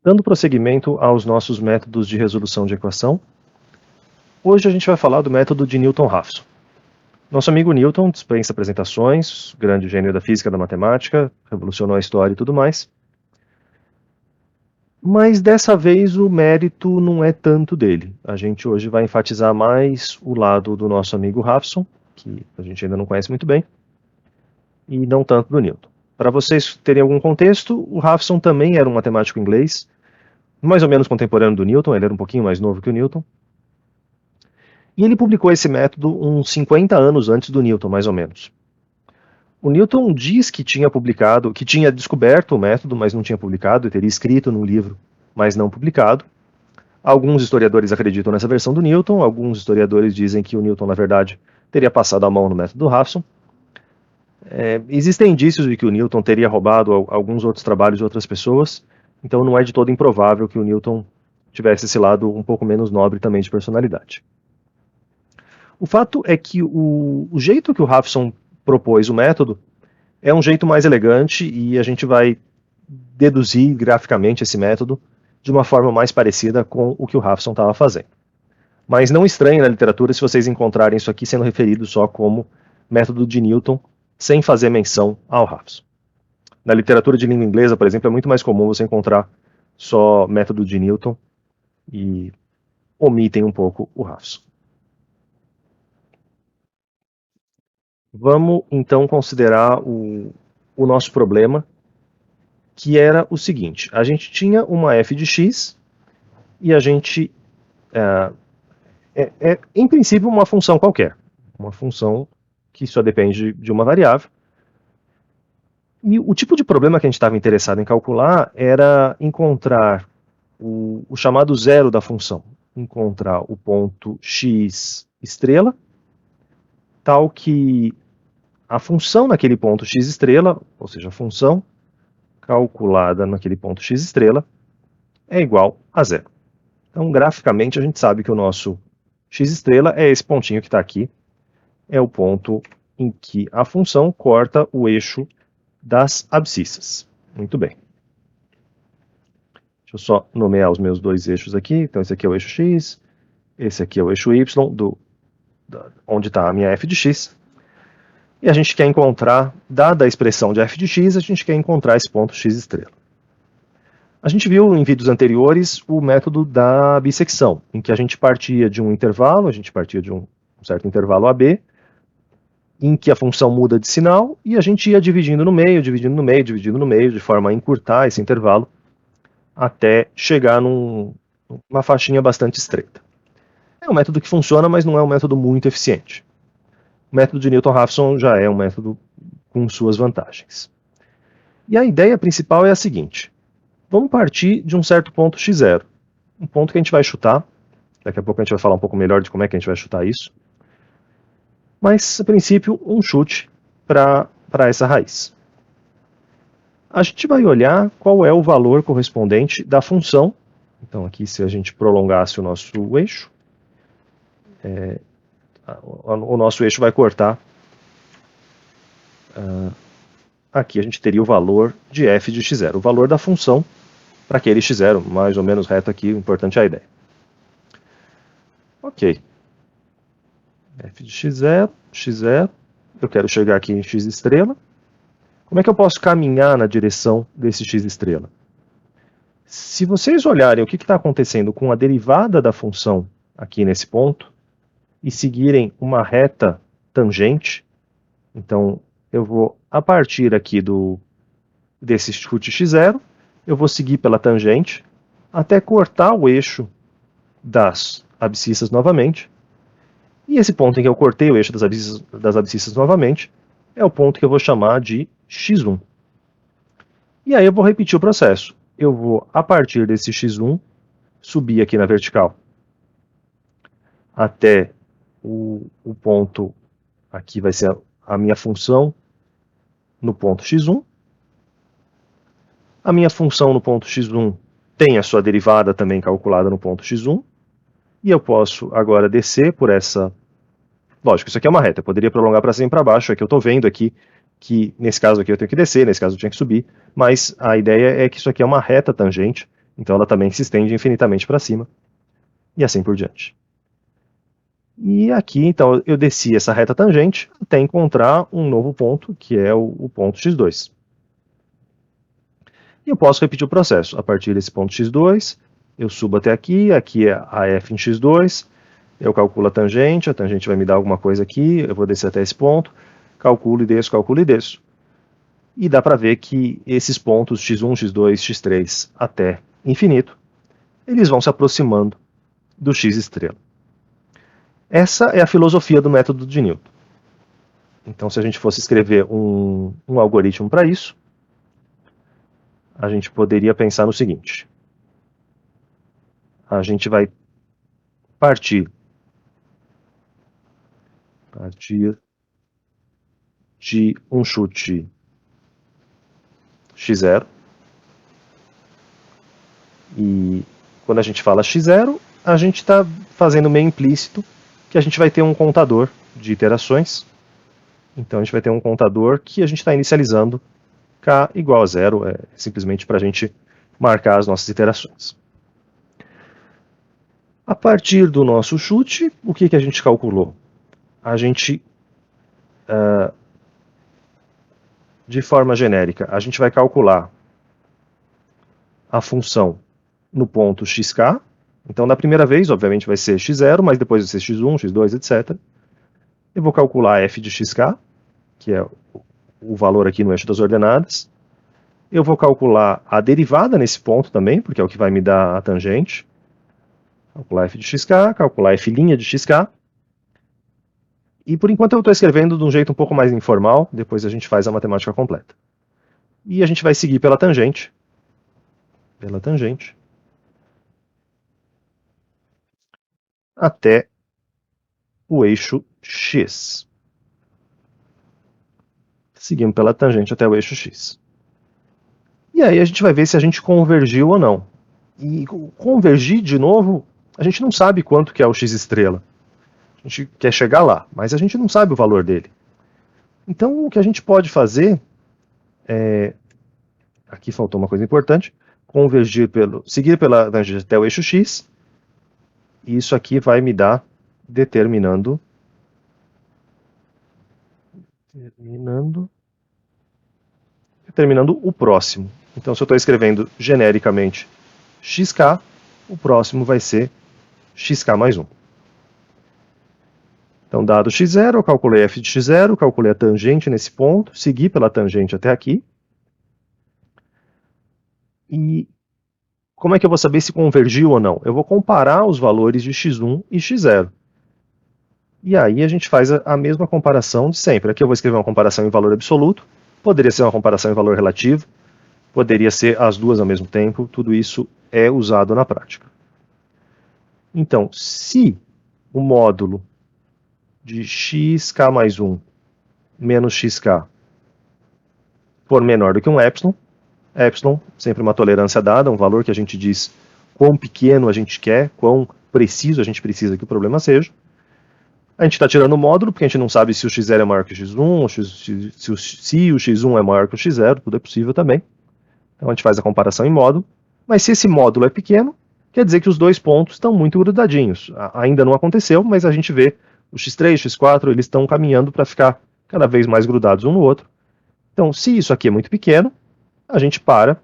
Dando prosseguimento aos nossos métodos de resolução de equação, hoje a gente vai falar do método de Newton-Raphson. Nosso amigo Newton dispensa apresentações, grande gênio da física e da matemática, revolucionou a história e tudo mais. Mas dessa vez o mérito não é tanto dele. A gente hoje vai enfatizar mais o lado do nosso amigo Raphson, que a gente ainda não conhece muito bem, e não tanto do Newton. Para vocês terem algum contexto, o Raphson também era um matemático inglês, mais ou menos contemporâneo do Newton, ele era um pouquinho mais novo que o Newton. E ele publicou esse método uns 50 anos antes do Newton, mais ou menos. O Newton diz que tinha publicado, que tinha descoberto o método, mas não tinha publicado, e teria escrito num livro, mas não publicado. Alguns historiadores acreditam nessa versão do Newton, alguns historiadores dizem que o Newton, na verdade, teria passado a mão no método Raphson. Existem indícios de que o Newton teria roubado alguns outros trabalhos de outras pessoas, então não é de todo improvável que o Newton tivesse esse lado um pouco menos nobre também de personalidade. O fato é que o jeito que o Raphson propôs o método é um jeito mais elegante e a gente vai deduzir graficamente esse método de uma forma mais parecida com o que o Raphson estava fazendo. Mas não estranhe na literatura se vocês encontrarem isso aqui sendo referido só como método de Newton, sem fazer menção ao Raphson. Na literatura de língua inglesa, por exemplo, é muito mais comum você encontrar só método de Newton e omitem um pouco o Raphson. Vamos então considerar o nosso problema, que era o seguinte: a gente tinha uma f de x e a gente em princípio uma função qualquer, uma função que só depende de uma variável. E o tipo de problema que a gente estava interessado em calcular era encontrar o chamado zero da função, encontrar o ponto x estrela, tal que a função naquele ponto x estrela, ou seja, a função calculada naquele ponto x estrela, é igual a zero. Então, graficamente, a gente sabe que o nosso x estrela é esse pontinho que está aqui, é o ponto em que a função corta o eixo das abscissas. Muito bem. Deixa eu só nomear os meus dois eixos aqui. Então, esse aqui é o eixo x, esse aqui é o eixo y, onde está a minha f de x. E a gente quer encontrar, dada a expressão de f de x, a gente quer encontrar esse ponto x estrela. A gente viu em vídeos anteriores o método da bissecção, em que a gente partia de um intervalo, a gente partia de um certo intervalo AB, em que a função muda de sinal, e a gente ia dividindo no meio, dividindo no meio, dividindo no meio, de forma a encurtar esse intervalo, até chegar numa faixinha bastante estreita. É um método que funciona, mas não é um método muito eficiente. O método de Newton-Raphson já é um método com suas vantagens. E a ideia principal é a seguinte: vamos partir de um certo ponto x0, um ponto que a gente vai chutar. Daqui a pouco a gente vai falar um pouco melhor de como é que a gente vai chutar isso. Mas, a princípio, um chute para essa raiz. A gente vai olhar qual é o valor correspondente da função. Então, aqui, se a gente prolongasse o nosso eixo, o nosso eixo vai cortar. Aqui a gente teria o valor de f de x0, o valor da função para aquele x0, mais ou menos reto aqui, o importante é a ideia. Ok. f de x0, eu quero chegar aqui em x estrela. Como é que eu posso caminhar na direção desse x estrela? Se vocês olharem o que está acontecendo com a derivada da função aqui nesse ponto, e seguirem uma reta tangente, então eu vou, a partir aqui desse chute x0, eu vou seguir pela tangente, até cortar o eixo das abscissas novamente, e esse ponto em que eu cortei o eixo das abscissas novamente, é o ponto que eu vou chamar de x1. E aí eu vou repetir o processo. Eu vou, a partir desse x1, subir aqui na vertical, até o ponto, aqui vai ser a minha função no ponto x1. A minha função no ponto x1 tem a sua derivada também calculada no ponto x1. E eu posso agora descer por essa... Lógico, isso aqui é uma reta, eu poderia prolongar para cima e para baixo, é que eu estou vendo aqui que nesse caso aqui eu tenho que descer, nesse caso eu tinha que subir, mas a ideia é que isso aqui é uma reta tangente, Então ela também se estende infinitamente para cima, e assim por diante. E aqui, então, eu desci essa reta tangente até encontrar um novo ponto, que é o ponto x2. E eu posso repetir o processo. A partir desse ponto x2, eu subo até aqui, aqui é a f em x2, eu calculo a tangente vai me dar alguma coisa aqui, eu vou descer até esse ponto, calculo e desço. E dá para ver que esses pontos x1, x2, x3 até infinito, eles vão se aproximando do x estrela. Essa é a filosofia do método de Newton. Então, se a gente fosse escrever um algoritmo para isso, a gente poderia pensar no seguinte. A gente vai partir de um chute x0. E quando a gente fala x0, a gente está fazendo meio implícito que a gente vai ter um contador de iterações. Então a gente vai ter um contador que a gente está inicializando k igual a 0, simplesmente para a gente marcar as nossas iterações. A partir do nosso chute, o que a gente calculou? A gente, de forma genérica, a gente vai calcular a função no ponto xk. Então, na primeira vez, obviamente, vai ser x0, mas depois vai ser x1, x2, etc. Eu vou calcular f de xk, que é o valor aqui no eixo das ordenadas. Eu vou calcular a derivada nesse ponto também, porque é o que vai me dar a tangente. Calcular f de xk, calcular f' de xk. E por enquanto eu estou escrevendo de um jeito um pouco mais informal, depois a gente faz a matemática completa. E a gente vai seguir pela tangente. Até o eixo x. Seguindo pela tangente até o eixo x. E aí a gente vai ver se a gente convergiu ou não. E convergir, de novo, a gente não sabe quanto que é o x estrela. A gente quer chegar lá, mas a gente não sabe o valor dele. Então o que a gente pode fazer é... Aqui faltou uma coisa importante. Seguir pela tangente até o eixo x. E isso aqui vai me dar determinando o próximo. Então, se eu estou escrevendo genericamente xk, o próximo vai ser xk mais 1. Então, dado x0, eu calculei f de x0, calculei a tangente nesse ponto, segui pela tangente até aqui. E como é que eu vou saber se convergiu ou não? Eu vou comparar os valores de x1 e x0. E aí a gente faz a mesma comparação de sempre. Aqui eu vou escrever uma comparação em valor absoluto, poderia ser uma comparação em valor relativo, poderia ser as duas ao mesmo tempo, tudo isso é usado na prática. Então, se o módulo de xk mais 1 menos xk for menor do que um epsilon, sempre uma tolerância dada, um valor que a gente diz quão pequeno a gente quer, quão preciso a gente precisa que o problema seja. A gente está tirando o módulo, porque a gente não sabe se o x0 é maior que o x1, se o x1 é maior que o x0, tudo é possível também. Então a gente faz a comparação em módulo, mas se esse módulo é pequeno, quer dizer que os dois pontos estão muito grudadinhos. Ainda não aconteceu, mas a gente vê o x3 e o x4, eles estão caminhando para ficar cada vez mais grudados um no outro. Então, se isso aqui é muito pequeno, a gente pare,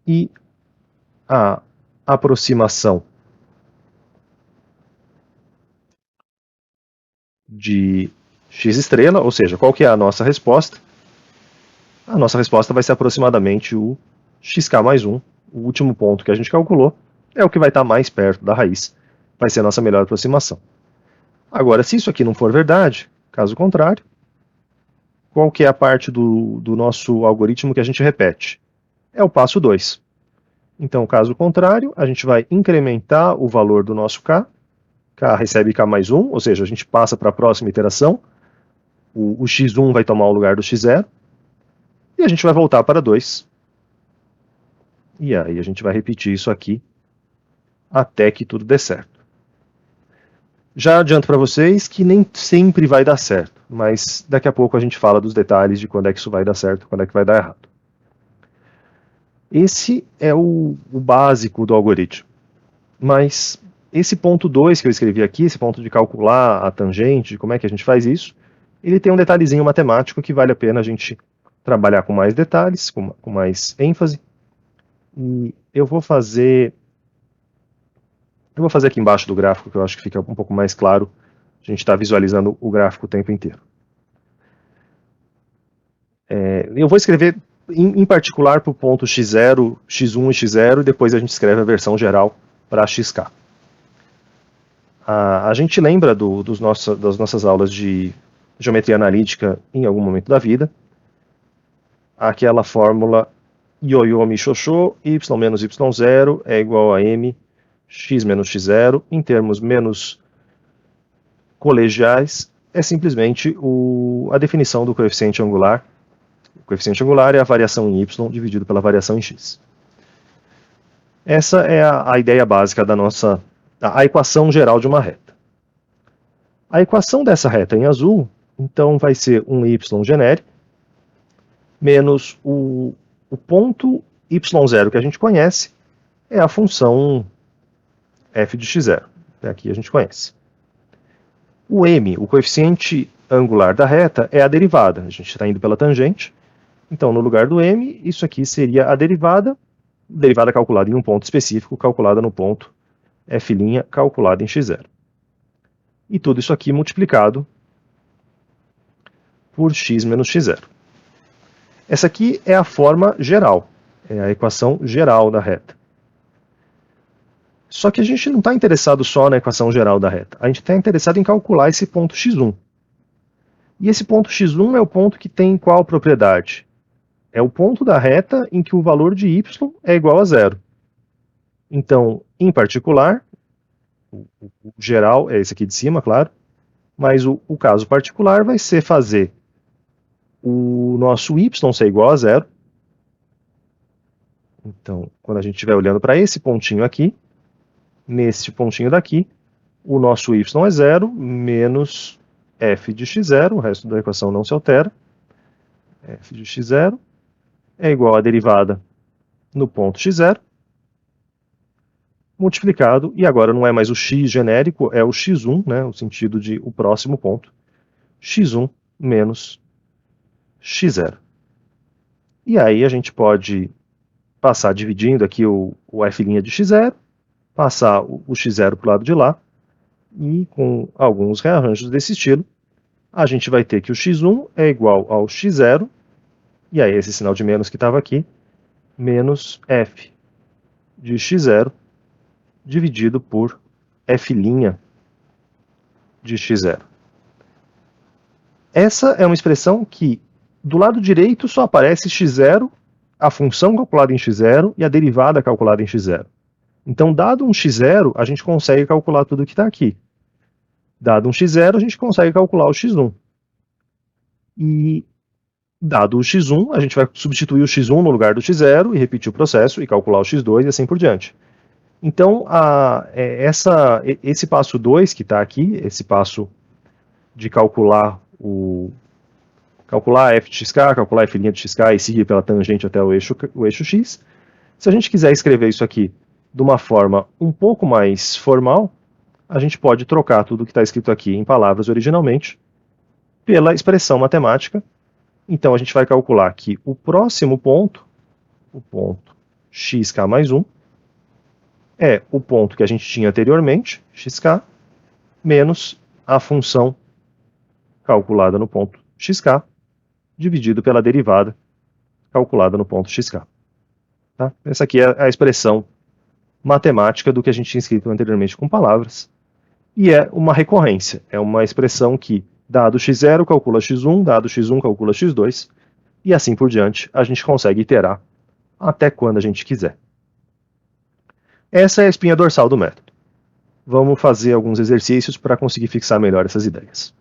e a aproximação de x estrela, ou seja, qual que é a nossa resposta? A nossa resposta vai ser aproximadamente o xk mais 1, o último ponto que a gente calculou, é o que vai estar mais perto da raiz, vai ser a nossa melhor aproximação. Agora, se isso aqui não for verdade, caso contrário, qual que é a parte do nosso algoritmo que a gente repete? É o passo 2. Então, caso contrário, a gente vai incrementar o valor do nosso k recebe k mais 1, ou seja, a gente passa para a próxima iteração, o x1 vai tomar o lugar do x0, e a gente vai voltar para 2. E aí a gente vai repetir isso aqui até que tudo dê certo. Já adianto para vocês que nem sempre vai dar certo, mas daqui a pouco a gente fala dos detalhes de quando é que isso vai dar certo e quando é que vai dar errado. Esse é o básico do algoritmo. Mas esse ponto 2 que eu escrevi aqui, esse ponto de calcular a tangente, de como é que a gente faz isso, ele tem um detalhezinho matemático que vale a pena a gente trabalhar com mais detalhes, com mais ênfase. E eu vou fazer aqui embaixo do gráfico, que eu acho que fica um pouco mais claro. A gente está visualizando o gráfico o tempo inteiro. Eu vou escrever em particular para o ponto x0, x1 e x0, e depois a gente escreve a versão geral para xk. A gente lembra das nossas aulas de geometria analítica em algum momento da vida, aquela fórmula ioiô mi xoxô, y menos y0 é igual a m x menos x0, em termos menos colegiais, é simplesmente a definição do coeficiente angular. O coeficiente angular é a variação em y dividido pela variação em x. Essa é a ideia básica da nossa a equação geral de uma reta. A equação dessa reta em azul, então, vai ser um y genérico menos o ponto y0 que a gente conhece é a função f de x0. Até aqui a gente conhece. O m, o coeficiente angular da reta, é a derivada. A gente está indo pela tangente. Então, no lugar do m, isso aqui seria a derivada calculada em um ponto específico, calculada no ponto f' calculada em x0. E tudo isso aqui multiplicado por x menos x0. Essa aqui é a forma geral, é a equação geral da reta. Só que a gente não está interessado só na equação geral da reta, a gente está interessado em calcular esse ponto x1. E esse ponto x1 é o ponto que tem qual propriedade? É o ponto da reta em que o valor de y é igual a zero. Então, em particular, o geral é esse aqui de cima, claro, mas o caso particular vai ser fazer o nosso y ser igual a zero. Então, quando a gente estiver olhando para esse pontinho aqui, nesse pontinho daqui, o nosso y é zero, menos f de x0, o resto da equação não se altera. F de x0 é igual à derivada no ponto x0, multiplicado, e agora não é mais o x genérico, é o x1, né, o sentido de o próximo ponto, x1 menos x0. E aí a gente pode passar dividindo aqui o f' de x0, passar o x0 para o lado de lá, e com alguns rearranjos desse estilo, a gente vai ter que o x1 é igual ao x0, e aí esse sinal de menos que estava aqui, menos f de x0, dividido por f' de x0. Essa é uma expressão que, do lado direito, só aparece x0, a função calculada em x0 e a derivada calculada em x0. Então, dado um x0, a gente consegue calcular tudo que está aqui. Dado um x0, a gente consegue calcular o x1. E, dado o x1, a gente vai substituir o x1 no lugar do x0 e repetir o processo e calcular o x2 e assim por diante. Então, esse passo 2 que está aqui, esse passo de calcular f de xk, calcular f' de xk e seguir pela tangente até o eixo x, se a gente quiser escrever isso aqui de uma forma um pouco mais formal, a gente pode trocar tudo que está escrito aqui em palavras originalmente pela expressão matemática. Então, a gente vai calcular que o próximo ponto, o ponto xk mais 1, é o ponto que a gente tinha anteriormente, xk, menos a função calculada no ponto xk, dividido pela derivada calculada no ponto xk. Tá? Essa aqui é a expressão matemática do que a gente tinha escrito anteriormente com palavras, e é uma recorrência, é uma expressão que, dado x0, calcula x1, dado x1, calcula x2, e assim por diante, a gente consegue iterar até quando a gente quiser. Essa é a espinha dorsal do método. Vamos fazer alguns exercícios para conseguir fixar melhor essas ideias.